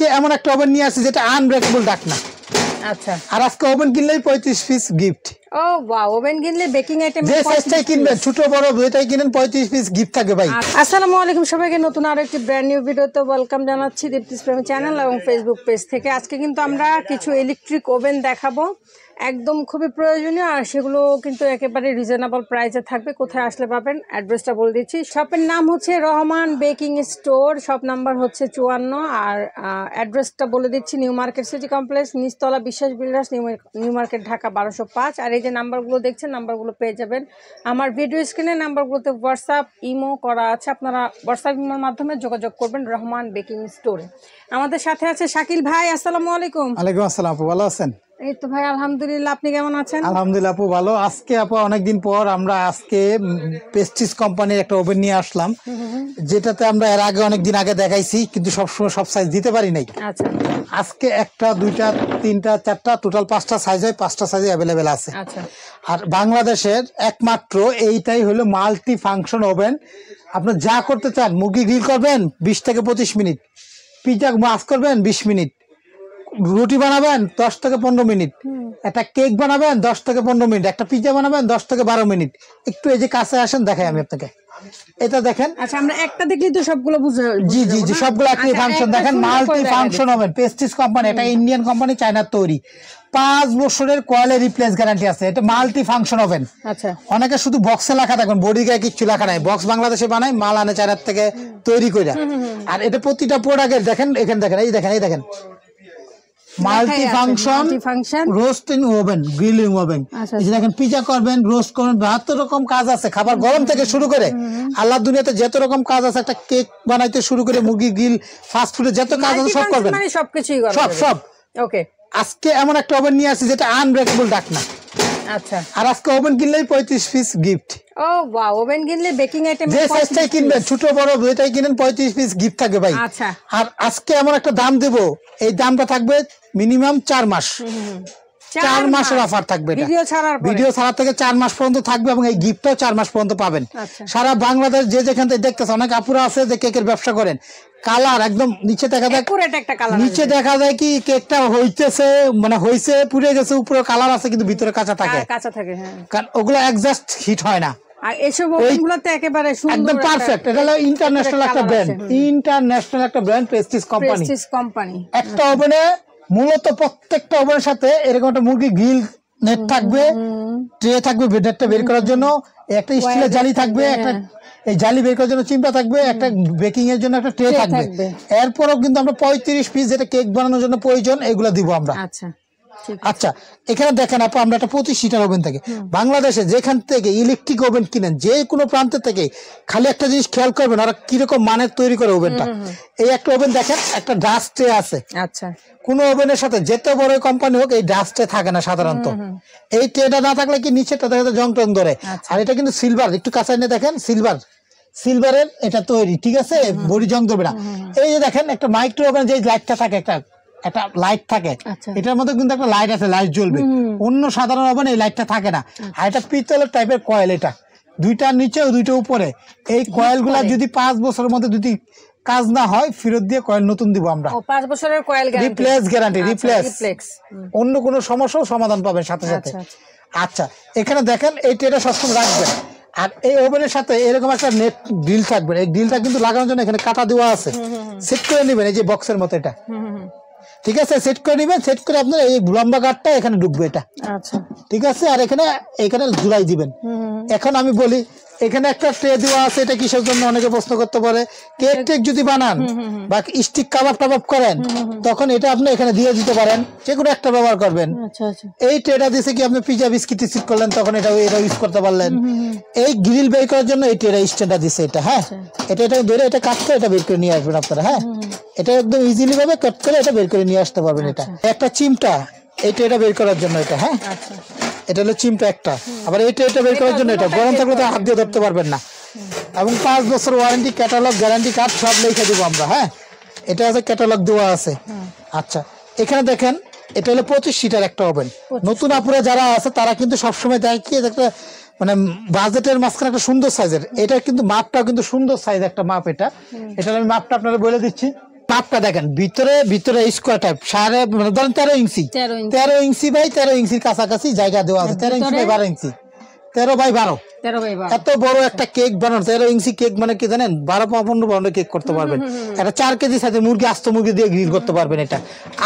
আজকে এমন একটা ওভেন নিয়ে আসছি যেটা আনব্রেকেবল ঢাকনা। আচ্ছা, আর আজকে ওভেন কিনলেই 35 পিস গিফট। ও ওয়াও, ওভেন কিনলে বেকিং আইটেম যে সাইজটাই কিনবেন, ছোট বড় যেটাই কিনেন 35 পিস গিফট থাকবে ভাই। আসসালামু আলাইকুম সবাইকে, নতুন আরো একটি ব্র্যান্ড নিউ ভিডিওতে ওয়েলকাম জানাচ্ছি দীপ্তিস প্রেমী চ্যানেল এবং ফেসবুক পেজ থেকে। আজকে কিন্তু আমরা কিছু ইলেকট্রিক ওভেন দেখাবো, একদম খুবই প্রয়োজনীয়, আর সেগুলো কিন্তু একেবারে রিজনেবল প্রাইসে থাকবে। কোথায় আসলে পাবেন অ্যাড্রেসটা বলে দিচ্ছি। শপের নাম হচ্ছে Rahman baking store, shop number হচ্ছে 54, আর অ্যাড্রেসটা বলে দিচ্ছি নিউ মার্কেট সিটি কমপ্লেক্স, নিচতলা বিশ্বাস বিল্ডার্স, নিউ মার্কেট, ঢাকা 1205। আর এই যে নাম্বারগুলো দেখছেন, নাম্বারগুলো পেয়ে যাবেন আমার ভিডিও স্ক্রিনে। নাম্বারগুলোতে হোয়াটসঅ্যাপ ইমো করা আছে, আপনারা হোয়াটসঅ্যাপ ইমোর মাধ্যমে যোগাযোগ করবেন রহমান বেকিং স্টোরে। আমাদের সাথে আছে শাকিল ভাই। আসসালামু আলাইকুম। ওয়ালাইকুম আসসালাম আপু, ভালো আছেন? এই তো ভাই আলহামদুলিল্লাহ, আপনি কেমন আছেন? আলহামদুলিল্লাহ আপু ভালো। আজকে আপু অনেকদিন পর আমরা আজকে পেস্টিস কোম্পানির একটা ওভেন নিয়ে আসলাম, যেটাতে আমরা এর আগে অনেকদিন আগে দেখাইছি, কিন্তু সবসময় সব সাইজ দিতে পারি নাই। আচ্ছা, আজকে একটা, দুইটা, তিনটা, চারটা, টোটাল 5টা সাইজ হয়, 5টা সাইজে অ্যাভেলেবেল আছে। আচ্ছা, আর বাংলাদেশের একমাত্র এইটাই হলো মাল্টি ফাংশন ওভেন। আপনি যা করতে চান, মুরগি গ্রিল করবেন 20 থেকে 25 মিনিট, পিজা মাফ করবেন 20 মিনিট, রুটি বানাবেন 10 থেকে 15 মিনিট, একটা কেক বানাবেন 10 থেকে 15 মিনিট, একটা পিজা বানাবেন 10 থেকে 12 মিনিট। একটু এই যে কাছে আসেন, দেখাই আমি আপনাকে। এটা দেখেন। আচ্ছা, আমরা একটা দেখলেই তো সবগুলো বুঝে। জি জি জি, সবগুলো একই ফাংশন। দেখেন মাল্টি ফাংশন ওভেন, পেস্টিস কোম্পানি, এটা ইন্ডিয়ান কোম্পানি, চায়নার তৈরি। 5 বছরের কয়েলের রিপ্লেস গ্যারান্টি আছে। এটা মাল্টি ফাংশন ওভেন। আচ্ছা, অনেকে শুধু বক্সে লেখা দেখবেন, বডি গায়ে কিচ্ছু লেখা নাই। বক্স বাংলাদেশে বানায়, মাল আনে চায়নার থেকে তৈরি করে। আর এটা প্রতিটা প্রোডাক্টের দেখেন, এখানে দেখেন, এই দেখেন, এই দেখেন multi function roasting oven, grilling oven. এই যে দেখেন, পিজা করবেন, রোস্ট করবেন, 72 রকম কাজ আছে। খাবার গরম থেকে শুরু করে আল্লাহ দুনিয়াতে যত রকম কাজ আছে, একটা কেক বানাইতে শুরু করে মুরগি গ্রিল, ফাস্ট ফুডে যত কাজ আছে সব করবেন, সবকিছুই সব সব। ওকে, আজকে এমন একটা ওভেন নিয়ে আসছি যেটা আনব্রেকেবল ঢাকনা। আচ্ছা, আর আজকে ওভেন কিনলেই 35 পিস গিফট। ও ওয়াও, ওভেন কিনলে বেকিং আইটেম যে সাইজটাই কিনবেন, ছোট বড় যেটাই কিনেন 35 পিস গিফট থাকবে ভাই। আচ্ছা, আর আজকে এমন একটা দাম দেব, এই দামটা থাকবে মিনিমাম 4 মাস। 4 মাসের অফার থাকবে। ভিডিও ছাড়ার থেকে 4 মাস পর্যন্ত থাকবে, এবং এই গিফটটাও 4 মাস পর্যন্ত পাবেন। সারা বাংলাদেশ যে যেখান থেকে দেখতেছে, অনেক আপুরা আছে যে কেকের ব্যবসা করেন, কালার একদম নিচে দেখা যায়, নিচে দেখা যায় কি কেকটা হইতেছে, মানে হইছে পুড়ে গেছে, উপরে কালার আছে কিন্তু ভিতরে কাঁচা থাকে, কারণ ওগুলো এক্সাক্ট হিট হয় না। আর এসব ওভেনগুলোতে একেবারে সুন্দর, একদম পারফেক্ট। এটা হলো ইন্টারন্যাশনাল একটা ব্র্যান্ড, ইন্টারন্যাশনাল একটা ব্র্যান্ড, পেস্টিস কোম্পানি। একটা ওভেনে মূলত প্রত্যেকটা ওভেনের সাথে এরকম একটা মুরগি গ্রিল নেট থাকবে, ট্রে থাকবে নেটটা বের করার জন্য, একটা স্টিলের জালি থাকবে, একটা এই জালি বের করার জন্য চিমটা থাকবে, একটা বেকিং এর জন্য একটা ট্রে থাকবে। এরপরও কিন্তু আমরা 35 পিস যেটা কেক বানানোর জন্য প্রয়োজন, এগুলো দিব আমরা। আচ্ছা, এখানে দেখেন আপু, আমরা একটা 25 সিটার ওভেন থেকে বাংলাদেশে যেখান থেকে ইলেকট্রিক ওভেন কিনেন, যে কোনো প্রান্ত থেকে, খালি একটা জিনিস খেয়াল করবেন, ওরা কিরকম মানের তৈরি করে ওভেনটা। এই একটা ওভেন দেখেন, একটা ডাস্ট ট্রে আছে। আচ্ছা, কোন ওভেনের সাথে যেতে বড় কোম্পানি হোক, এই ডাস্ট ট্রে থাকে না সাধারণত। এই ট্রেটা না থাকলে কি নিচেটা দেখা যায় জং টং ধরে। আর এটা কিন্তু সিলভার, একটু কাছে নিয়ে দেখেন, সিলভারের এটা তৈরি, ঠিক আছে, বডি জং ধরবে না। এই যে দেখেন, একটা মাইক্রো ওভেন যে লাইটটা থাকে, একটা লাইট থাকে, এটার মধ্যে কিন্তু একটা লাইট আছে, লাইট জ্বলবে। অন্য সাধারণ ওভেনে এই লাইটটা থাকে না। আর এটা পিতলের টাইপের কয়েল, এটা দুইটা নিচে ও দুইটা উপরে। এই কয়েল গুলা যদি 5 বছরের মধ্যে যদি কাজ না হয়, ফেরত দিয়ে কয়েল নতুন দিব আমরা। 5 বছরের কয়েল গ্যারান্টি, রিপ্লেস, অন্য কোনো সমস্যাও সমাধান পাবেন সাথে সাথে। আচ্ছা, এখানে দেখেন, এই ট্রেটা সবসময় রাখবেন। আর এই ওভেনের সাথে এরকম একটা নেট গ্রিল থাকবে। এই গ্রিলটা কিন্তু লাগানোর জন্য এখানে কাটা দেওয়া আছে, সেট করে নেবেন, এই যে বক্সের মতো এটা, ঠিক আছে, সেট করে নেবেন। সেট করে আপনার এই লম্বা গাঁটটা এখানে ঢুকবে এটা। আচ্ছা, ঠিক আছে। আর এখানে ঝুলাই দিবেন। এখন আমি বলি, এখানে একটা ট্রে দেওয়া আছে, এটা কিসের জন্য অনেকে প্রশ্ন করতে পারে। কেক টেক যদি বানান বা স্টিক কাবাব টাবাব করেন, তখন এটা আপনি এখানে দিয়ে দিতে পারেন, যে কোনো একটা ব্যবহার করবেন। এই ট্রেটা দিছে কি, আপনি পিজা বিস্কিট টিস্কিট করলেন, তখন এটা ইউজ করতে পারলেন। এই গ্রিল বের করার জন্য এই ট্রেটা স্ট্যান্ডটা দিছে এটা। হ্যাঁ, এটা ধরে এটা কাট করে এটা বের করে নিয়ে আসবেন আপনারা। হ্যাঁ, এটা একদম ইজিলি ভাবে কাট করে এটা বের করে নিয়ে আসতে পারবেন। এটা একটা চিমটা, এই ট্রেটা বের করার জন্য এটা। হ্যাঁ, এটা হলো চিমটা একটা। আবার এই ট্রেটা বের করার জন্য এটা গরম থাকলে তো হাত দিয়ে ধরতে পারবেন না। এবং 5 বছর ওয়ারেন্টি, ক্যাটালগ, গ্যারান্টি কার্ড সব লিখে দিব আমরা। হ্যাঁ, এটা আছে, ক্যাটালগ দেওয়া আছে। আচ্ছা, এখানে দেখেন, এটা হলো 25 সিটার একটা ওভেন। নতুন আপুরা যারা আছে তারা কিন্তু সবসময় দেখি একটা মানে বাজেটের মাঝখানে একটা সুন্দর সাইজের, এটা কিন্তু মাপটাও কিন্তু সুন্দর সাইজ একটা মাপ। এটা আমি মাপটা আপনারা বলে দিচ্ছি। মাপটা দেখেন, ভিতরে স্কোয়ার টাইপ ধরেন 13 ইঞ্চি 13 ইঞ্চি বাই 13 ইঞ্চির কাছাকাছি জায়গা দেওয়া আছে। 13 ইঞ্চি বাই 12 ইঞ্চি 13 বাই 12 এত বড় একটা কেক বানানো। 13 ইঞ্চি কেক মানে কি জানেন, 12-15 পাউন্ডের কেক করতে পারবেন। এটা 4 কেজি সাথে মুরগি, আস্ত মুরগি দিয়ে গ্রিল করতে পারবেন। এটা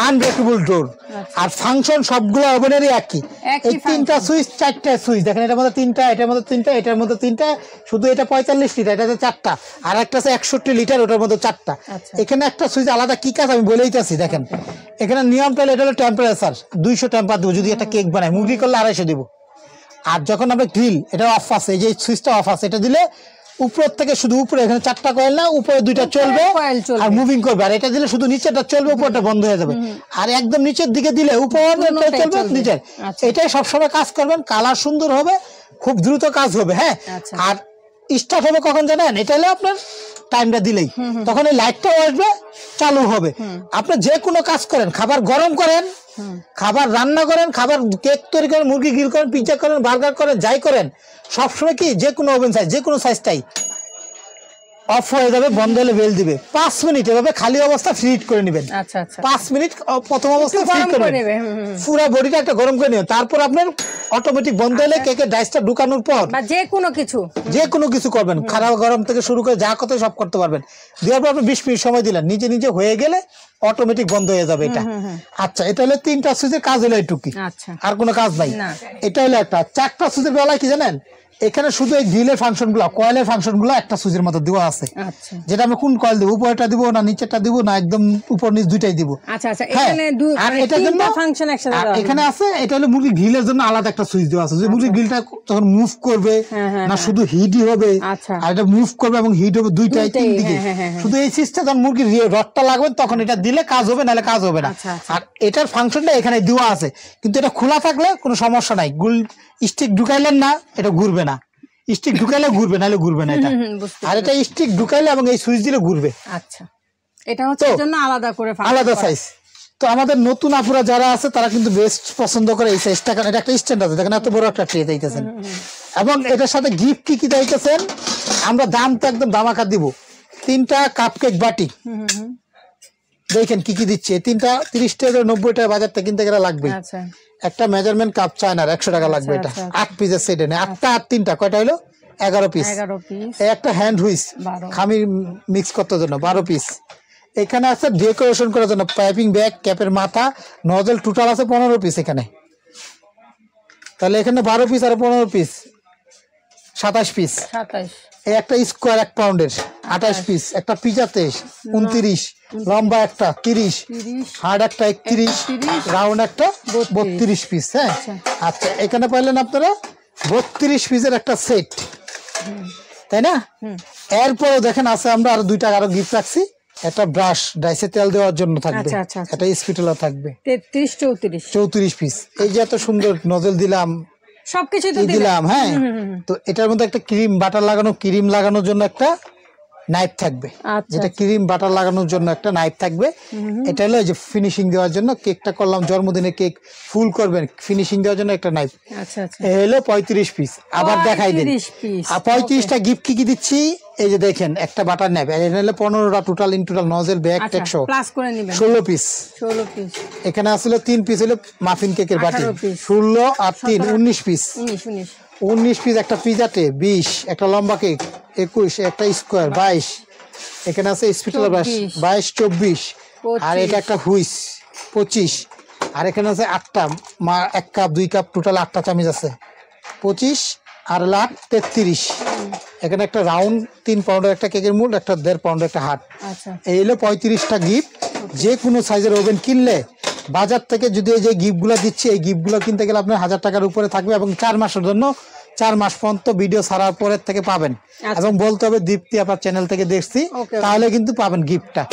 আনব্রেকেবল ডোর। আর ফাংশন সবগুলো ওভেনেরই একই। এই 3টা সুইচ, 4টা সুইচ দেখেন, এটার মধ্যে 3টা, এটার মধ্যে 3টা, এটার মধ্যে 3টা। শুধু এটা 45 লিটার, এটাতে 4টা, আর একটা আছে 61 লিটার, ওটার মধ্যে 4টা। এখানে একটা সুইচ আলাদা কি কাজ আমি বলেই যাচ্ছি। দেখেন এখানে নিয়মটা, এটা হলো টেম্পারেচার 200 টেম্পার দেবো যদি একটা কেক বানাই। মুরগি করলে 250 দিব। আর যখন আমরা গ্রিল, এটা অফ আছে, এই যে সুইচটা অফ আছে, এটা দিলে উপর থেকে শুধু উপরে, এখানে 4টা কয়েল না, উপরে 2টা চলবে আর মুভিং করবে। আর এটা দিলে শুধু নিচেরটা চলবে, উপরটা বন্ধ হয়ে যাবে। আর একদম নিচের দিকে দিলে উপরটা চলবে, নিচের। এটাই সবসময় কাজ করবেন, কালার সুন্দর হবে, খুব দ্রুত কাজ হবে। হ্যাঁ, আর স্টার্ট হবে কখন জানেন, এটা হলো আপনার টাইমটা দিলেই, তখন এই লাইটটাও আসবে, চালু হবে। আপনি যে কোনো কাজ করেন, খাবার গরম করেন, খাবার রান্না করেন, খাবার কেক তৈরি করেন, মুরগি গ্রিল করেন, পিজ্জা করেন, বার্গার করেন, যাই করেন, সবসময় কি যে কোনো ওভেন সাইজ, যে কোনো সাইজটাই অফ হয়ে যাবে, বন্ধ হলে বেল দিবে। 5 মিনিট এভাবে খালি অবস্থা ফ্রিট করে নেবেন। 5 মিনিট প্রথম অবস্থা ফ্রিট করে নেবেন, পুরো বডিটা একটা গরম করে নেবেন। তারপর আপনার অটোমেটিক বন্ধ হলে কেকের ডাইসটা ঢুকানোর পর যে কোনো কিছু করবেন, খারাপ গরম থেকে শুরু করে যা কথা সব করতে পারবেন। দেওয়ার পর আপনি 20 মিনিট সময় দিলেন, নিজে নিজে হয়ে গেলে অটোমেটিক বন্ধ হয়ে যাবে এটা। আচ্ছা, এটা হলো 3টা সুইচের কাজ, হলো এইটুকুই, আর কোনো কাজ নাই। এটা হলো একটা। 4টা সুইচের বেলায় কি জানেন, এখানে শুধু এই গ্রিলের ফাংশন গুলো, কয়েলের ফাংশন গুলো একটা সুইচের মধ্যে দেওয়া আছে। যেটা আমি কোন কয়েল দিব, উপরেটা দিব না নিচেরটা দিব না একদম উপর নিচ দুইটাই দিব। এখানে আছে, এটা হলো মুরগি গ্রিলের জন্য আলাদা একটা সুইচ দেওয়া আছে। যে মুরগি গ্রিলটা তখন মুভ করবে না, শুধু হিটই হবে, আর এটা মুভ করবে এবং হিট হবে, দুইটাই, 3 দিকে। শুধু এই সিস্টেম, যখন মুরগি রডটা লাগবে তখন এটা দিলে কাজ হবে, নাহলে কাজ হবে না। আর এটার ফাংশনটা এখানে দেওয়া আছে, কিন্তু এটা খোলা থাকলে কোনো সমস্যা নাই। স্টিক ঢুকাইলেন না, এটা ঘুরবে না। স্টিক ঢুকাইলে ঘুরবে, নাহলে ঘুরবে না এটা। আর এটা স্টিক ঢুকাইলে এবং এই সুইচ দিলে ঘুরবে। আচ্ছা, এটা হচ্ছে জন্য আলাদা করে আলাদা সাইজ। তো আমাদের নতুন আপুরা যারা আছে তারা কিন্তু বেস্ট পছন্দ করে এই সাইজটা, কারণ এটা একটা স্ট্যান্ড আছে। দেখেন এত বড় একটা ট্রে দিতেছেন, এবং এটার সাথে গিফট কি কি দিতেছেন, আমরা দাম তো একদম দামাকা দিব। 3টা কাপকেক বাটি, দেখেন কি কি দিচ্ছে। 3টা 30 টাকা 90 টাকা বাজার থেকে কিনতে গেলে লাগবে। একটা মেজারমেন্ট কাপ চায়নার 100 টাকা লাগবে। এটা 8 পিসের সেট, 8টা আর 3টা কয়টা হলো 11 পিস। একটা হ্যান্ড হুইস খামির মিক্স করতে জন্য 12 পিস। এখানে আছে ডেকোরেশন করার জন্য পাইপিং ব্যাগ, ক্যাপের মাথা, নজল, টোটাল আছে 15 পিস এখানে। তাহলে এখানে 12 পিস আর 15 পিস 27 পিস। এই একটা স্কোয়ার 1 পাউন্ডের 28 পিস। একটা পিজা 29, লম্বা একটা 30, হার্ড একটা 31, রাউন্ড একটা 32 পিস। হ্যাঁ, আচ্ছা, এখানে পাইলেন আপনারা 32 পিসের একটা সেট, তাই না? এরপরও দেখেন আছে, আমরা আরো 2টা আরো গিফট রাখছি। একটা ব্রাশ, ডাইসে তেল দেওয়ার জন্য থাকবে। একটা স্পিটুলা থাকবে 34 পিস। এই যে এত সুন্দর নজল দিলাম, সবকিছু দিলাম। হ্যাঁ, তো এটার মধ্যে একটা ক্রিম বাটার লাগানোর জন্য একটা নাইফ থাকবে, যেটা ক্রিম বাটার লাগানোর জন্য একটা নাইফ থাকবে। এটা হলো যে ফিনিশিং দেওয়ার জন্য, কেকটা করলাম জন্মদিনে, কেক ফুল করবেন, ফিনিশিং দেওয়ার জন্য একটা নাইফ। এই হলো 35 পিস। আবার দেখাই দিন, আর 35টা গিফট কি কি দিচ্ছি। এই যে দেখেন, একটা বাটার নাইফ, এটা হলো 15টা total, in total nozzle, bag, টেকশো 16 পিস। এখানে আসলে 3 পিস হলো মাফিন কেকের বাটি, 16 আর 3 19 পিস। 19 পিস। একটা পিজাতে 20, একটা লম্বা কেক 21, একটা স্কোয়ার 22, এখানে আছে স্পিটুলা ব্রাশ 22, 24, আর এটা একটা হুইস 25, আর এখানে আছে 8টা 1 কাপ 2 কাপ টোটাল 8টা চামচ আছে 25, আর 33। এখানে একটা রাউন্ড 3 পাউন্ডের একটা কেকের মোল্ড, একটা 1.5 পাউন্ডের একটা হাট। এই হলো 35টা গিফট। যে কোনো সাইজের ওভেন কিনলে বাজার থেকে যদি এই যে গিফটগুলো দিচ্ছি, এই গিফটগুলো কিনতে গেলে আপনার 1000 টাকার উপরে থাকবে, এবং 4 মাসের জন্য, 4 মাস পর্যন্ত ভিডিও ছাড়ার পরের থেকে পাবেন। এবং বলতে হবে দীপ্তি আপনার চ্যানেল থেকে দেখছি, তাহলে কিন্তু পাবেন গিফটটা।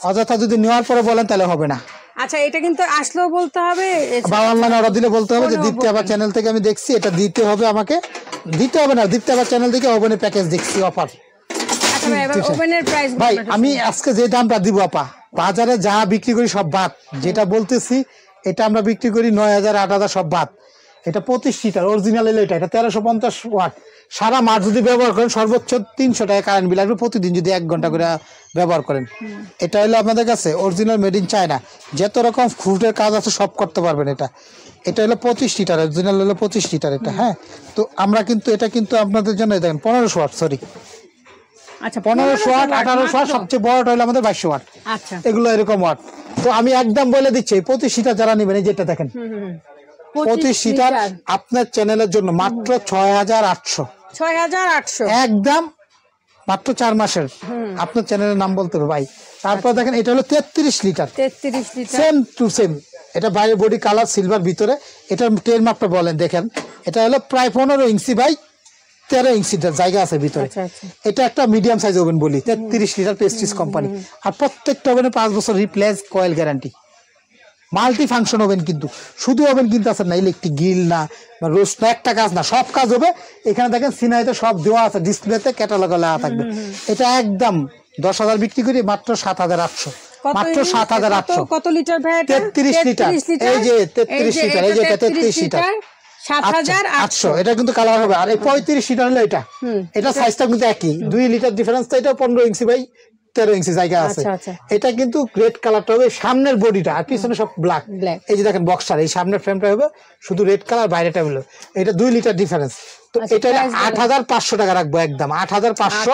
অযথা যদি নেওয়ার পরে বলেন তাহলে হবে না। আচ্ছা, এটা কিন্তু আসলেও বলতে হবে, বা অনলাইনে অর্ডার দিলে বলতে হবে যে দীপ্তি আবার চ্যানেল থেকে আমি দেখছি, এটা দিতে হবে আমাকে। দিতে হবে না, দীপ্তি আবার চ্যানেল থেকে ওভেনের প্যাকেজ দেখছি অফার। ভাই আমি আজকে যে দামটা দিব আপা, বাজারে যা বিক্রি করি সব বাদ, যেটা বলতেছি এটা আমরা বিক্রি করি 9000 8000 সব বাদ। এটা 25 লিটার অরিজিনাল এলো এটা 1350 ওয়াট। সারা মাস যদি ব্যবহার করেন সর্বোচ্চ 300 টাকা কারেন্ট বিল আসবে প্রতিদিন যদি 1 ঘন্টা করে ব্যবহার করেন। এটা হলো আপনাদের কাছে অরিজিনাল মেড ইন চায়না, যত রকম ফ্রুটের কাজ আছে সব করতে পারবেন। এটা হলো 25 লিটার অরিজিনাল হলো 25 লিটার এটা। হ্যাঁ, তো আমরা কিন্তু এটা কিন্তু আপনাদের জন্য দেখেন 1500 ওয়াট, সরি আচ্ছা 1500 ওয়াট 1800 ওয়াট, সবচেয়ে বড়টা হলো আমাদের 2200 ওয়াট। আচ্ছা এগুলো এরকম ওয়াট। তো আমি একদম বলে দিচ্ছি 25 লিটার যারা নেবেন এই যেটা দেখেন 25 লিটার আপনার চ্যানেলের জন্য মাত্র 6800 একদম মাত্র 4 মাসের। আপনার চ্যানেলের নাম বলতে হবে ভাই। তারপর দেখেন এটা হলো 33 লিটার সেম টু সেম। এটা বাইরে বডি কালার সিলভার, ভিতরে এটার টেল মাপটা বলেন দেখেন। এটা হলো প্রায় 15 ইঞ্চি বাই 13 ইঞ্চি জায়গা আছে ভিতরে। এটা একটা মিডিয়াম সাইজ ওভেন বলি, 33 লিটার প্রেস্টিজ কোম্পানি। আর প্রত্যেকটা ওভেনে 5 বছর replace coil guarantee. Multi function oven, কিন্তু শুধু ওভেন কিনতে আসেন না, ইলেকট্রিক গ্রিল না বা রোস্ট না, একটা কাজ না, সব কাজ হবে। এখানে দেখেন সিনাইতে সব দেওয়া আছে, ডিসপ্লেতে ক্যাটালগে লেখা থাকবে। এটা একদম 10,000 বিক্রি করি মাত্র 7,800, মাত্র 7,800। কত লিটার ভাই এটা? 33 লিটার। এই যে 33 লিটার, এই যে 33 লিটার 7,800। এটা কিন্তু কালার হবে। আর এই 35 লিটার হলো এটা সাইজটা কিন্তু একই, 2 লিটার ডিফারেন্স। তো এটা 15 ইঞ্চি বাই 13 ইঞ্চি জায়গা আছে। এটা কিন্তু রেড কালারটা হবে সামনের বডিটা, আর পিছনে সব ব্ল্যাক। এই যে দেখেন বক্সার, এই সামনের ফ্রেমটা হবে শুধু রেড কালার, বাইরেটা হলো এটা 2 লিটার ডিফারেন্স। তো এটা 8,500 টাকা রাখবো একদম 8,500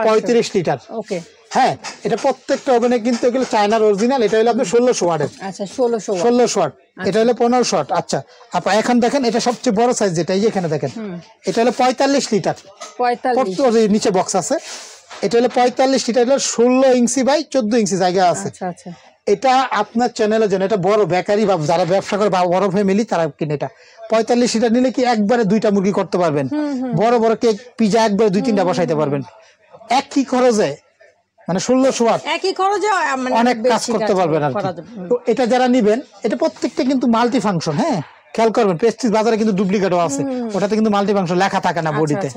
35 লিটার। ওকে হ্যাঁ, এটা প্রত্যেকটা ওভেনে কিন্তু এগুলো চায়নার অরিজিনাল। এটা হলো আপনার 1600 ওয়াটের। আচ্ছা 1600 ওয়াট। এটা হলো 1500 ওয়াট। আচ্ছা আপা এখন দেখেন এটা সবচেয়ে বড় সাইজ যেটা, এই যে এখানে দেখেন এটা হলো 45 লিটার। 45 নিচে বক্স আছে। এটা হলো 45 লিটার, হলো 16 ইঞ্চি বাই 14 ইঞ্চি জায়গা আছে। আচ্ছা এটা আপনার চ্যানেলের জন্য, এটা বড় বেকারি বা যারা ব্যবসা করে বা বড় ফ্যামিলি তারা কিনে। এটা 45 লিটার নিলে কি একবারে 2টা মুরগি করতে পারবেন, বড় বড় কেক পিজা একবারে 2-3টা বসাইতে পারবেন একই খরচে। মানে 1600 ওয়াট একই খরচে অনেক কাজ করতে পারবেন আর কি। তো এটা যারা নিবেন, এটা প্রত্যেকটা কিন্তু মাল্টি ফাংশন। হ্যাঁ খেয়াল করবেন, প্রেস্টিজ বাজারে কিন্তু ডুপ্লিকেটও আছে, ওটাতে কিন্তু মাল্টি ফাংশন লেখা থাকে না বডিতে।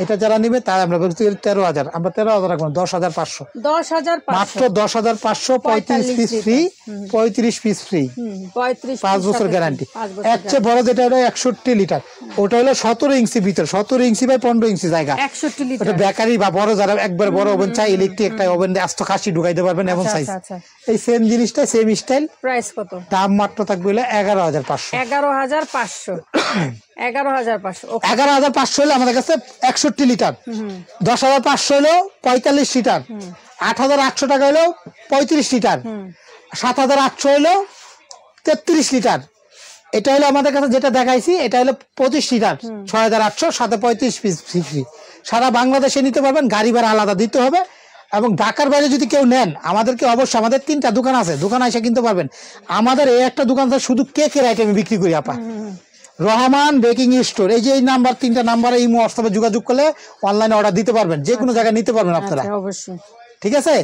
এটা যারা নিবে তারা আমরা বলছি 13,000, আমরা 13,000 রাখবো 10,500, মাত্র 10,500। 35 পিস ফ্রি, 35 পিস ফ্রি, 5 বছর গ্যারান্টি। এর চেয়ে বড় যেটা হলো 61 লিটার, ওটা হলো 17 ইঞ্চি ভিতর, 17 ইঞ্চি বাই 15 ইঞ্চি জায়গা। 61 লিটার ওটা বেকারি বা বড় যারা একবার বড় ওভেন চাই, ইলেকট্রিক একটা ওভেন আস্ত খাসি ঢুকাইতে পারবেন এমন সাইজ। এই সেম জিনিসটা সেম স্টাইল। প্রাইস কত? দাম মাত্র থাকবে হলো 11,500। 11,500 হলো আমাদের কাছে 61 লিটার। 10,500 হলো 45 লিটার। 8,800 টাকা হলো 35 লিটার। 7,800 হলো 33 লিটার। এটা হলো আমাদের কাছে যেটা দেখাইছি, এটা হলো 25 লিটার 6,800, সাথে 35 পিস ফ্রি। সারা বাংলাদেশে নিতে পারবেন, গাড়ি ভাড়া আলাদা দিতে হবে। এবং ঢাকার বাইরে যদি কেউ নেন, আমাদেরকে অবশ্যই, আমাদের 3টা দোকান আছে, দোকানে এসে কিনতে পারবেন। আমাদের এই একটা দোকান শুধু কেকের আইটেম বিক্রি করি আপা, রহমান বেকিং স্টোর। এই যে এই নাম্বার, 3টা নাম্বারে এই হোয়াটসঅ্যাপে যোগাযোগ করলে অনলাইনে অর্ডার দিতে পারবেন, যে কোনো জায়গায় নিতে পারবেন আপনারা। অবশ্যই ঠিক আছে।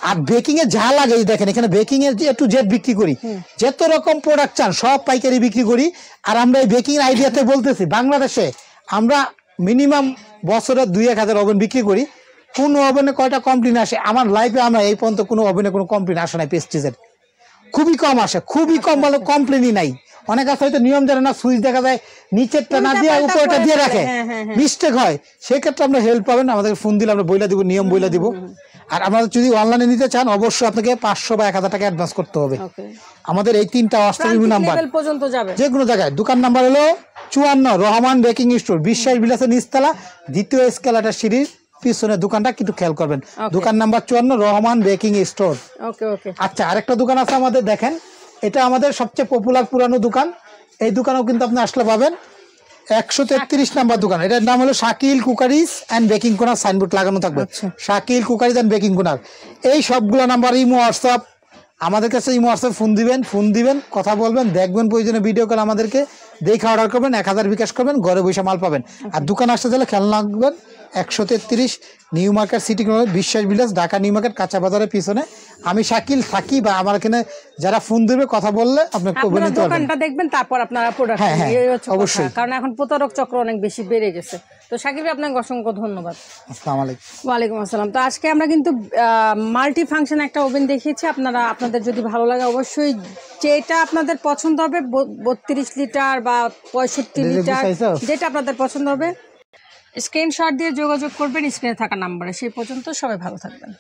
আর বেকিং এ যা লাগে দেখেন, এখানে বেকিং এর A to Z বিক্রি করি, যত রকম প্রোডাক্ট চান সব পাইকারি বিক্রি করি। আর আমরা এই বেকিং আইডিয়াতে বলতেছি, বাংলাদেশে আমরা মিনিমাম বছরে 2-1 হাজার ওভেন বিক্রি করি। কোন ওভেনে কয়টা কমপ্লেন আসে আমার লাইফে, আমরা এই পর্যন্ত কোনো ওভেনে কোনো কমপ্লেন আসে নাই পেস্টিজের, খুবই কম আসে, খুবই কম, ভালো কমপ্লেনই নাই। অনেক আছে হয়তো নিয়ম জানে না, সুইচ দেখা যায় নিচেরটা না দিয়ে উপরটা দিয়ে রাখে, মিস্টেক হয়, সেক্ষেত্রে আমরা হেল্প পাবেন, আমাদের ফোন দিলে আমরা বইলা দিব, নিয়ম বইলা দিব। আর আমাদের যদি অনলাইনে নিতে চান, অবশ্যই আপনাকে 500 বা 1,000 টাকা অ্যাডভান্স করতে হবে। আমাদের এই 3টা হোয়াটসঅ্যাপ নাম্বার, যে কোনো জায়গায়। দোকান নাম্বার হলো 54 রহমান বেকিং স্টোর, বিশ্বাস বিলাসের নিচতলা, 2য় এসকেলেটর সিঁড়ির পিছনে দোকানটা কিন্তু খেয়াল করবেন। দোকান নাম্বার 54 রহমান বেকিং স্টোর। আচ্ছা আরেকটা দোকান আছে আমাদের, দেখেন এটা আমাদের সবচেয়ে পপুলার পুরানো দোকান। এই দোকানেও কিন্তু আপনি আসলে পাবেন 133 নাম্বার দোকান। এটার নাম হলো Shakil cookeries and baking corner, signboard লাগানো থাকবে, Shakil cookeries and baking corner. এই সবগুলো নাম্বার ইমো হোয়াটসঅ্যাপ, আমাদের কাছে ইমো হোয়াটসঅ্যাপ ফোন দিবেন, কথা বলবেন, দেখবেন, প্রয়োজনে ভিডিও কল আমাদেরকে দেখে অর্ডার করবেন, 1,000 বিকাশ করবেন, ঘরে বসে মাল পাবেন। আর দোকান আসতে চাইলে খেয়াল রাখবেন 133 নিউ মার্কেট সিটি কর্নার বিশ্বাস ভিলেজ, ঢাকা নিউ মার্কেট কাঁচা বাজারের পিছনে। আমি শাকিল থাকি, বা আমার এখানে যারা ফোন দেবে কথা বললে আপনি আপনারা দোকানটা দেখবেন, তারপর আপনারা প্রোডাক্ট অবশ্যই, কারণ এখন প্রতারক চক্র অনেক বেশি বেড়ে গেছে। তো শাকিল ভাই আপনাকে অসংখ্য ধন্যবাদ। আসসালামু আলাইকুম। ওয়ালাইকুম আসসালাম। তো আজকে আমরা কিন্তু মাল্টি ফাংশন একটা ওভেন দেখিয়েছি। আপনাদের যদি ভালো লাগে অবশ্যই যেটা আপনাদের পছন্দ হবে, 32 লিটার বা 65 লিটার, যেটা আপনাদের পছন্দ হবে স্ক্রিনশট দিয়ে যোগাযোগ করবেন স্ক্রিনে থাকা নাম্বারে। সেই পর্যন্ত সবাই ভালো থাকবেন।